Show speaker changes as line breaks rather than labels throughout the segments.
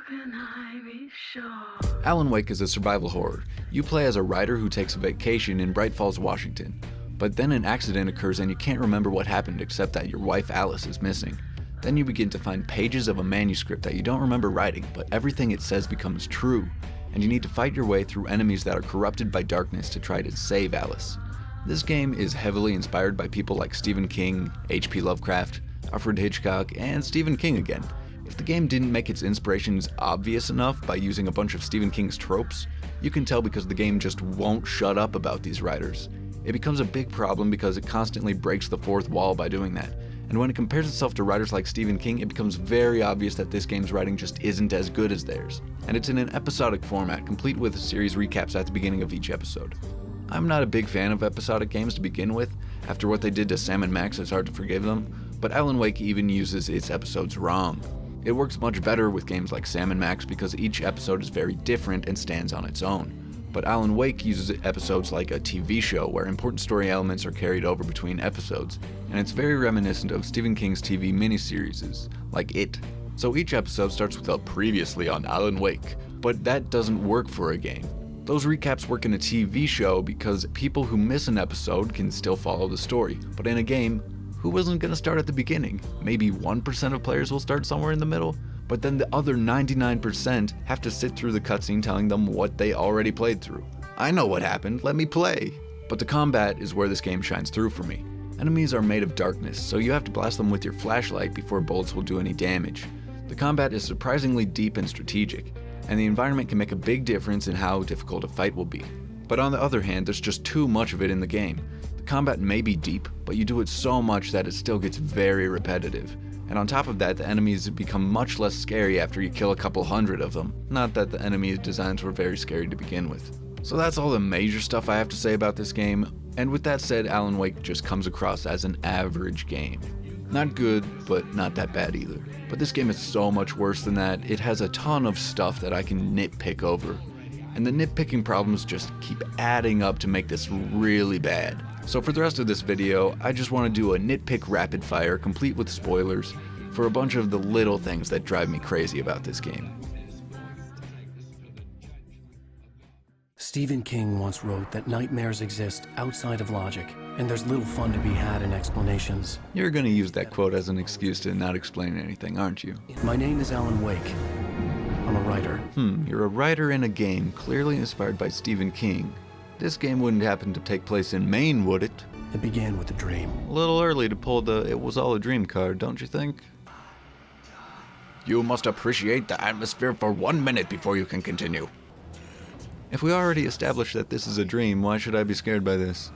can I be sure?
Alan Wake is a survival horror. You play as a writer who takes a vacation in Bright Falls, Washington. But then an accident occurs and you can't remember what happened except that your wife Alice is missing. Then you begin to find pages of a manuscript that you don't remember writing, but everything it says becomes true, and you need to fight your way through enemies that are corrupted by darkness to try to save Alice. This game is heavily inspired by people like Stephen King, H.P. Lovecraft, Alfred Hitchcock, and Stephen King again. If the game didn't make its inspirations obvious enough by using a bunch of Stephen King's tropes, you can tell because the game just won't shut up about these writers. It becomes a big problem because it constantly breaks the fourth wall by doing that. And when it compares itself to writers like Stephen King, it becomes very obvious that this game's writing just isn't as good as theirs. And it's in an episodic format, complete with series recaps at the beginning of each episode. I'm not a big fan of episodic games to begin with. After what they did to Sam and Max, it's hard to forgive them. But Alan Wake even uses its episodes wrong. It works much better with games like Sam and Max because each episode is very different and stands on its own. But Alan Wake uses episodes like a TV show where important story elements are carried over between episodes, and it's very reminiscent of Stephen King's TV miniseries, like It. So each episode starts with a previously on Alan Wake, but that doesn't work for a game. Those recaps work in a TV show because people who miss an episode can still follow the story, but in a game, who isn't going to start at the beginning? Maybe 1% of players will start somewhere in the middle? But then the other 99% have to sit through the cutscene telling them what they already played through. I know what happened, let me play. But the combat is where this game shines through for me. Enemies are made of darkness, so you have to blast them with your flashlight before bullets will do any damage. The combat is surprisingly deep and strategic, and the environment can make a big difference in how difficult a fight will be. But on the other hand, there's just too much of it in the game. The combat may be deep, but you do it so much that it still gets very repetitive. And on top of that, the enemies become much less scary after you kill a couple hundred of them. Not that the enemy designs were very scary to begin with. So that's all the major stuff I have to say about this game, and with that said, Alan Wake just comes across as an average game. Not good, but not that bad either. But this game is so much worse than that. It has a ton of stuff that I can nitpick over. And the nitpicking problems just keep adding up to make this really bad. So for the rest of this video, I just want to do a nitpick rapid fire, complete with spoilers, for a bunch of the little things that drive me crazy about this game.
Stephen King once wrote that nightmares exist outside of logic, and there's little fun to be had in explanations.
You're gonna use that quote as an excuse to not explain anything, aren't you?
My name is Alan Wake. I'm a writer.
You're a writer in a game clearly inspired by Stephen King. This game wouldn't happen to take place in Maine, would it?
It began with a dream.
A little early to pull the "it was all a dream" card, don't you think? You must appreciate the atmosphere for 1 minute before you can continue. If we already established that this is a dream, why should I be scared by this?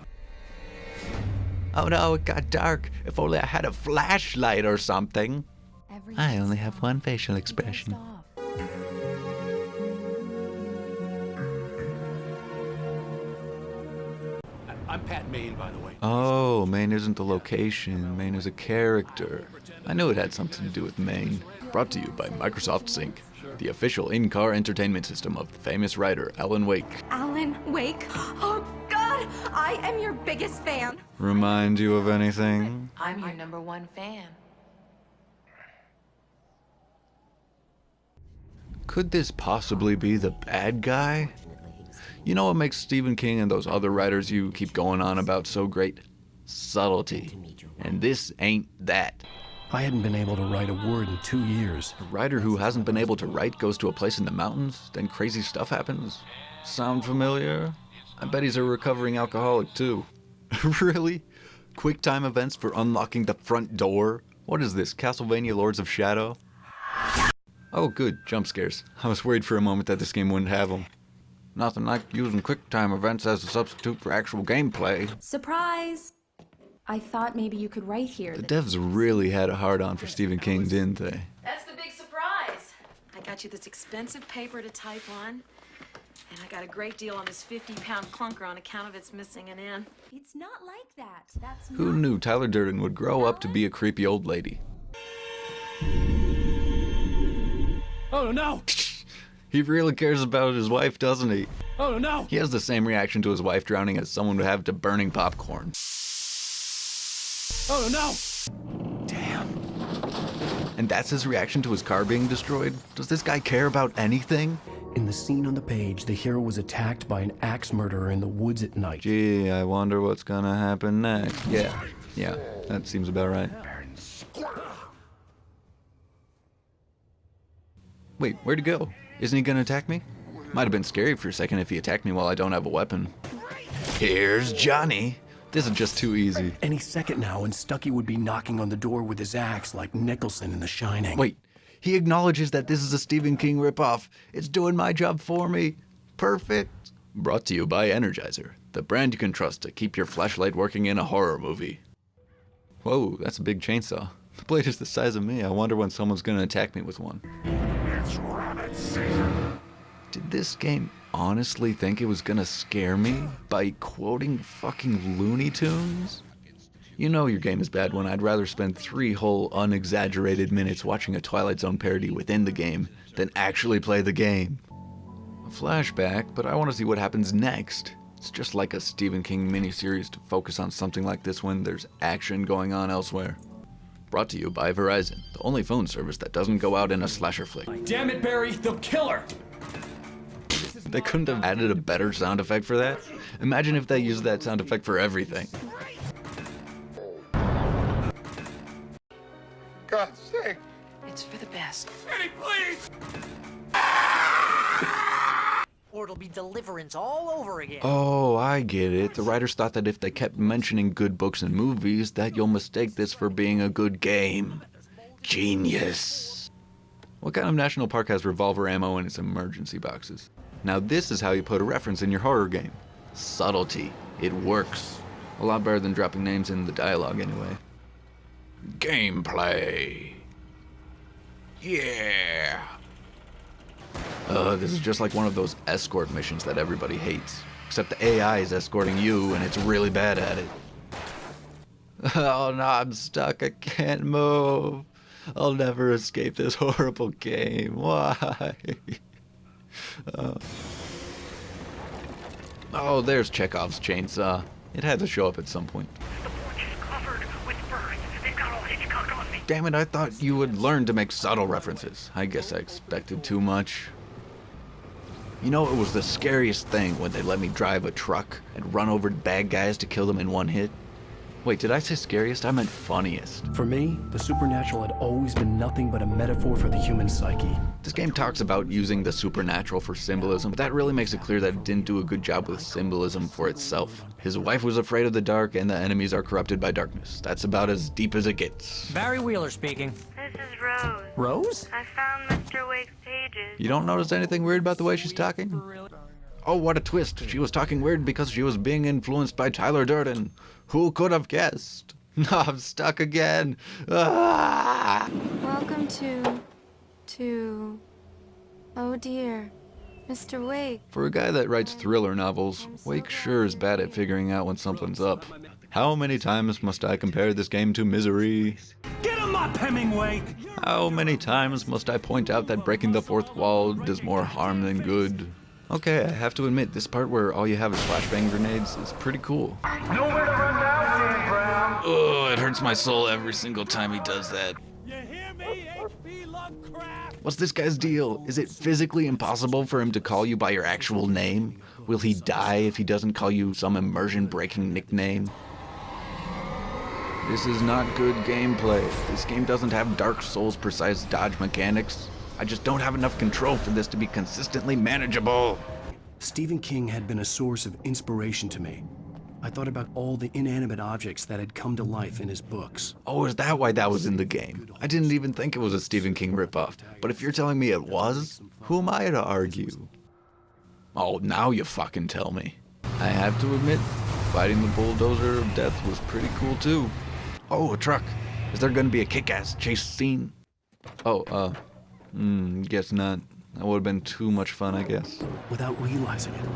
Oh no, it got dark. If only I had a flashlight or something. I only have one facial expression.
I'm Pat Maine, by the way.
Oh, Maine isn't the location. Maine is a character. I knew it had something to do with Maine. Brought to you by Microsoft Sync, the official in-car entertainment system of the famous writer Alan Wake.
Alan Wake? Oh, God! I am your biggest fan.
Remind you of anything?
I'm your #1 fan.
Could this possibly be the bad guy? You know what makes Stephen King and those other writers you keep going on about so great? Subtlety. And this ain't that.
I hadn't been able to write a word in 2 years.
A writer who hasn't been able to write goes to a place in the mountains, then crazy stuff happens. Sound familiar? I bet he's a recovering alcoholic too. Really? Quick time events for unlocking the front door? What is this, Castlevania Lords of Shadow? Oh good, jump scares. I was worried for a moment that this game wouldn't have them. Nothing like using quick time events as a substitute for actual gameplay.
Surprise! I thought maybe you could write here.
The devs really had a hard-on for Stephen King, didn't they?
That's the big surprise. I got you this expensive paper to type on, and I got a great deal on this 50-pound clunker on account of its missing an N.
It's not like that. That's
Who knew Tyler Durden would grow up to be a creepy old lady?
Oh no!
He really cares about his wife, doesn't he?
Oh no!
He has the same reaction to his wife drowning as someone would have to burning popcorn.
Oh no!
Damn. And that's his reaction to his car being destroyed? Does this guy care about anything?
In the scene on the page, the hero was attacked by an axe murderer in the woods at night.
Gee, I wonder what's gonna happen next. Yeah, that seems about right. Wait, where'd he go? Isn't he gonna attack me? Might have been scary for a second if he attacked me while I don't have a weapon. Here's Johnny. This is just too easy.
Any second now, and Stucky would be knocking on the door with his axe like Nicholson in The Shining.
Wait, he acknowledges that this is a Stephen King ripoff. It's doing my job for me. Perfect. Brought to you by Energizer, the brand you can trust to keep your flashlight working in a horror movie. Whoa, that's a big chainsaw. The blade is the size of me. I wonder when someone's gonna attack me with one.
It's rabbit season.
Did this game honestly think it was gonna scare me by quoting fucking Looney Tunes? You know your game is bad when I'd rather spend 3 whole unexaggerated minutes watching a Twilight Zone parody within the game than actually play the game. A flashback, but I want to see what happens next. It's just like a Stephen King miniseries to focus on something like this when there's action going on elsewhere. Brought to you by Verizon, the only phone service that doesn't go out in a slasher flick.
Damn it, Barry, they'll kill her!
They couldn't have added a better sound effect for that? Imagine if they used that sound effect for everything.
God's sake.
It's for the best.
Eddie, please!
Or it'll be Deliverance all over again.
Oh, I get it. The writers thought that if they kept mentioning good books and movies, that you'll mistake this for being a good game. Genius. What kind of national park has revolver ammo in its emergency boxes? Now this is how you put a reference in your horror game. Subtlety. It works. A lot better than dropping names in the dialogue anyway. Gameplay. Yeah. This is just like one of those escort missions that everybody hates. Except the AI is escorting you and it's really bad at it. Oh no, I'm stuck. I can't move. I'll never escape this horrible game. Why? Oh, there's Chekhov's chainsaw. It had to show up at some point.
The porch is covered with birds. They've got all Hitchcock on me.
Damn it, I thought you would learn to make subtle references. I guess I expected too much. You know, it was the scariest thing when they let me drive a truck and run over bad guys to kill them in one hit. Wait, did I say scariest? I meant funniest.
For me, the supernatural had always been nothing but a metaphor for the human psyche.
This game talks about using the supernatural for symbolism, but that really makes it clear that it didn't do a good job with symbolism for itself. His wife was afraid of the dark, and the enemies are corrupted by darkness. That's about as deep as it gets.
Barry Wheeler speaking.
This is Rose.
Rose?
I found Mr. Wake's pages.
You don't notice anything weird about the way she's talking? Oh, what a twist. She was talking weird because she was being influenced by Tyler Durden. Who could have guessed? No, I'm stuck again. Ah!
Welcome to... Oh dear. Mr. Wake.
For a guy that writes thriller novels, Wake sure is bad at figuring out when something's up. How many times must I compare this game to Misery?
Get him up, Hemingway!
How many times must I point out that breaking the fourth wall does more harm than good? Okay, I have to admit, this part where all you have is flashbang grenades is pretty cool.
Nowhere to run now, Dan Brown.
Oh, it hurts my soul every single time he does that.
You hear me, H.P. Lovecraft?
What's this guy's deal? Is it physically impossible for him to call you by your actual name? Will he die if he doesn't call you some immersion-breaking nickname? This is not good gameplay. This game doesn't have Dark Souls precise dodge mechanics. I just don't have enough control for this to be consistently manageable.
Stephen King had been a source of inspiration to me. I thought about all the inanimate objects that had come to life in his books.
Oh, is that why that was in the game? I didn't even think it was a Stephen King ripoff. But if you're telling me it was, who am I to argue? Oh, now you fucking tell me. I have to admit, fighting the bulldozer of death was pretty cool too. Oh, a truck. Is there gonna be a kick-ass chase scene? Oh, guess not. That would have been too much fun, I guess.
Without realizing it,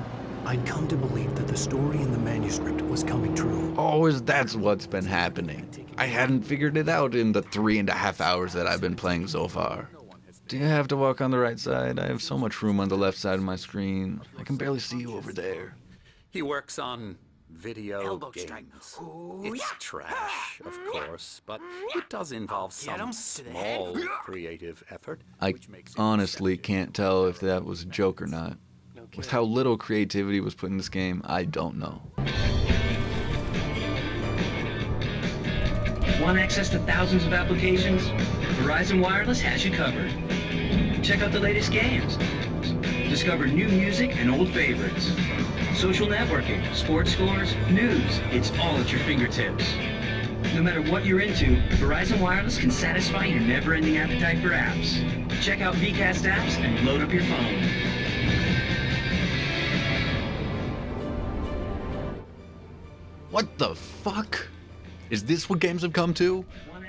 I'd come to believe that the story in the manuscript was coming true.
Oh, that's what's been happening. I hadn't figured it out in the 3.5 hours that I've been playing so far. Do you have to walk on the right side? I have so much room on the left side of my screen. I can barely see you over there.
He works on video games. It's trash, of course, but it does involve some small creative effort.
I honestly can't tell if that was a joke or not. With how little creativity was put in this game, I don't know.
Want access to thousands of applications? Verizon Wireless has you covered. Check out the latest games. Discover new music and old favorites. Social networking, sports scores, news. It's all at your fingertips. No matter what you're into, Verizon Wireless can satisfy your never-ending appetite for apps. Check out VCast apps and load up your phone.
What the fuck? Is this what games have come to?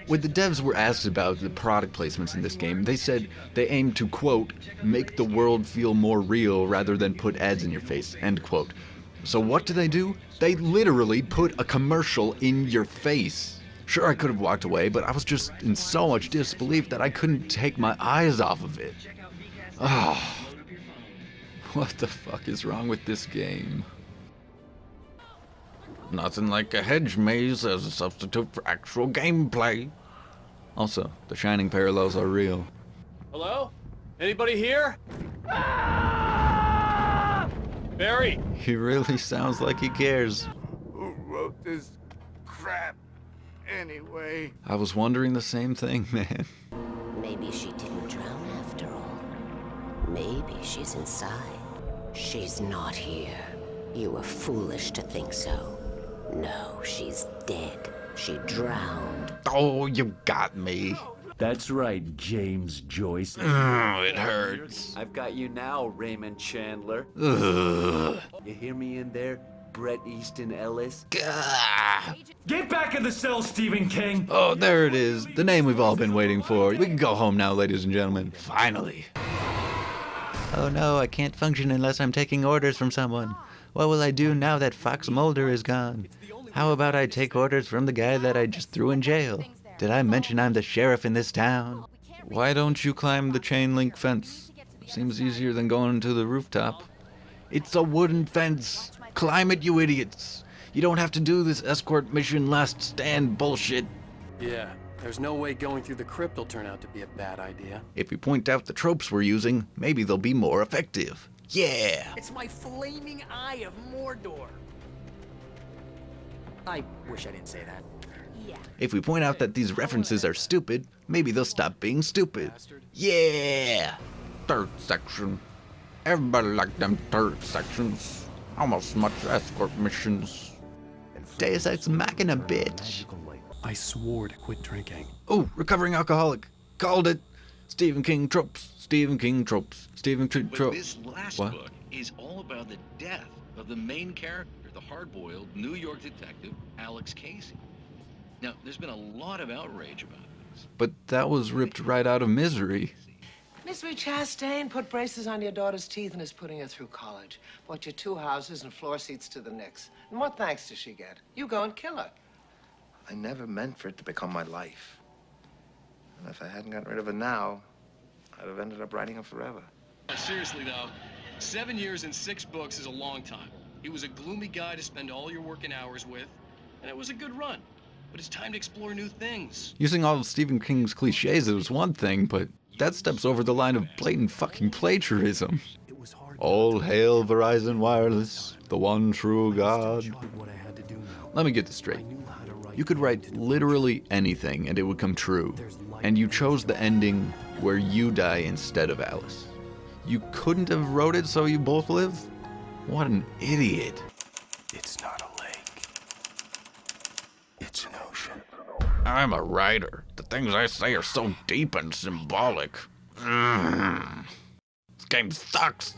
When the devs were asked about the product placements in this game, they said they aim to, quote, make the world feel more real rather than put ads in your face, end quote. So what do? They literally put a commercial in your face. Sure, I could have walked away, but I was just in so much disbelief that I couldn't take my eyes off of it. Ah, what the fuck is wrong with this game? Nothing like a hedge maze as a substitute for actual gameplay. Also, the shining parallels are real.
Hello? Anybody here? Barry!
He really sounds like he cares.
Who wrote this crap anyway?
I was wondering the same thing, man.
Maybe she didn't drown after all. Maybe she's inside. She's not here. You were foolish to think so. No, she's dead. She drowned.
Oh, you got me.
That's right, James Joyce.
It hurts.
I've got you now, Raymond Chandler.
Ugh.
You hear me in there, Bret Easton Ellis?
Gah.
Get back in the cell, Stephen King!
Oh, there it is. The name we've all been waiting for. We can go home now, ladies and gentlemen. Finally. Oh no, I can't function unless I'm taking orders from someone. What will I do now that Fox Mulder is gone? How about I take orders from the guy that I just threw in jail? Did I mention I'm the sheriff in this town? Why don't you climb the chain link fence? Seems easier than going to the rooftop. It's a wooden fence. Climb it, you idiots. You don't have to do this escort mission last stand bullshit.
Yeah, there's no way going through the crypt will turn out to be a bad idea.
If we point out the tropes we're using, maybe they'll be more effective. Yeah!
It's my flaming eye of Mordor. I wish I didn't say that.
Yeah.
If we point out that these references are stupid, maybe they'll stop being stupid. Yeah! Third section. Everybody like them third sections. Almost much escort missions. Deus Ex Machina, bitch.
I swore to quit drinking.
Oh, recovering alcoholic. Called it. Stephen King tropes. Stephen King tropes. Stephen King
But
tropes.
this last
What?
book is all about the death of the main character, the hard-boiled New York detective, Alex Casey. Now, there's been a lot of outrage about this.
But that was ripped right out of Misery.
Misery Chastain put braces on your daughter's teeth and is putting her through college. Bought you 2 houses and floor seats to the Knicks. And what thanks does she get? You go and kill her.
I never meant for it to become my life. And if I hadn't gotten rid of it now, I'd have ended up writing it forever.
Seriously, though, 7 years and 6 books is a long time. He was a gloomy guy to spend all your working hours with, and it was a good run. But it's time to explore new things.
Using all of Stephen King's cliches is one thing, but that steps over the line of blatant fucking plagiarism. All hail Verizon Wireless, the one true God. Let me get this straight. You could write literally anything and it would come true. And you chose the ending where you die instead of Alice. You couldn't have wrote it so you both live? What an idiot.
It's not a lake. It's an ocean.
I'm a writer. The things I say are so deep and symbolic. This game sucks.